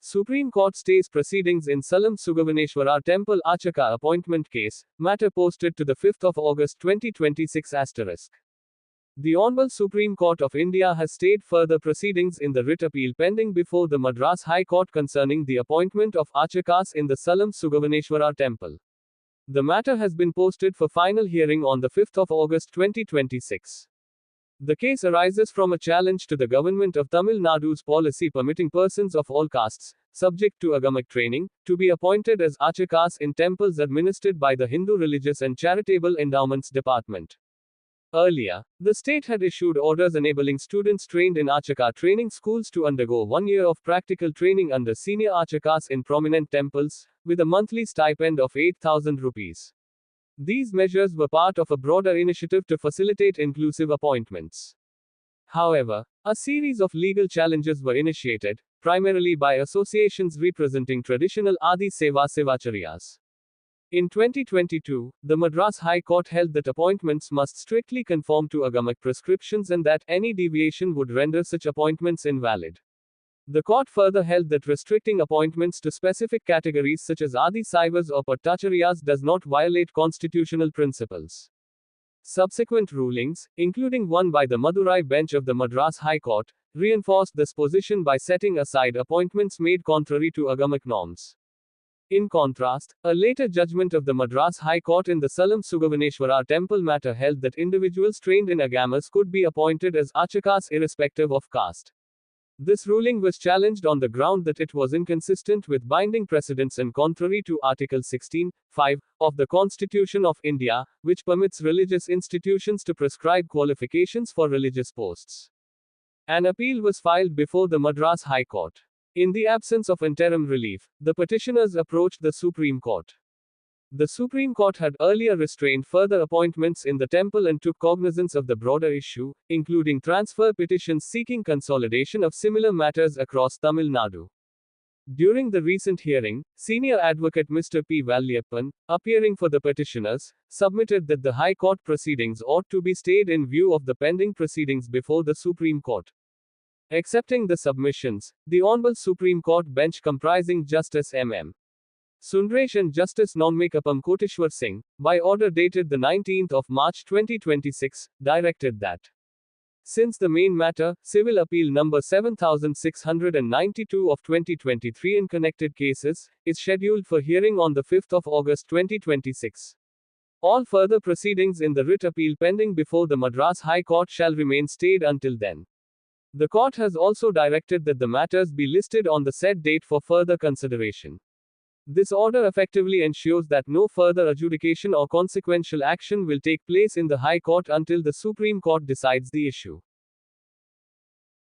Supreme Court stays proceedings in Salam Sugavaneshwara Temple Archaka appointment case, matter posted to the 5th of August 2026 *. The Honorable Supreme Court of India has stayed further proceedings in the writ appeal pending before the Madras High Court concerning the appointment of Archakas in the Salam Sugavaneshwara Temple. The matter has been posted for final hearing on the 5th of August 2026. The case arises from a challenge to the government of Tamil Nadu's policy permitting persons of all castes, subject to agamic training, to be appointed as archakas in temples administered by the Hindu Religious and Charitable Endowments Department. Earlier, the state had issued orders enabling students trained in archaka training schools to undergo 1 year of practical training under senior archakas in prominent temples, with a monthly stipend of 8,000 rupees. These measures were part of a broader initiative to facilitate inclusive appointments. However, a series of legal challenges were initiated, primarily by associations representing traditional Adi Seva Sevacharyas. In 2022, the Madras High Court held that appointments must strictly conform to agamic prescriptions and that any deviation would render such appointments invalid. The court further held that restricting appointments to specific categories such as Adi Saivas or Pattacharyas does not violate constitutional principles. Subsequent rulings, including one by the Madurai bench of the Madras High Court, reinforced this position by setting aside appointments made contrary to agamic norms. In contrast, a later judgment of the Madras High Court in the Salam Sugavaneshwara temple matter held that individuals trained in agamas could be appointed as archakas irrespective of caste. This ruling was challenged on the ground that it was inconsistent with binding precedents and contrary to Article 16(5) of the Constitution of India, which permits religious institutions to prescribe qualifications for religious posts. An appeal was filed before the Madras High Court. In the absence of interim relief, the petitioners approached the Supreme Court. The Supreme Court had earlier restrained further appointments in the temple and took cognizance of the broader issue, including transfer petitions seeking consolidation of similar matters across Tamil Nadu. During the recent hearing, senior advocate Mr. P. Valliyappan, appearing for the petitioners, submitted that the High Court proceedings ought to be stayed in view of the pending proceedings before the Supreme Court. Accepting the submissions, the Honorable Supreme Court bench comprising Justice M.M. Sundaresh and Justice Nonmakapam Koteshwar Singh, by order dated the 19th of March 2026, directed that since the main matter, Civil Appeal number 7692 of 2023 in connected cases, is scheduled for hearing on the 5th of August 2026. All further proceedings in the writ appeal pending before the Madras High Court shall remain stayed until then. The court has also directed that the matters be listed on the said date for further consideration. This order effectively ensures that no further adjudication or consequential action will take place in the High Court until the Supreme Court decides the issue.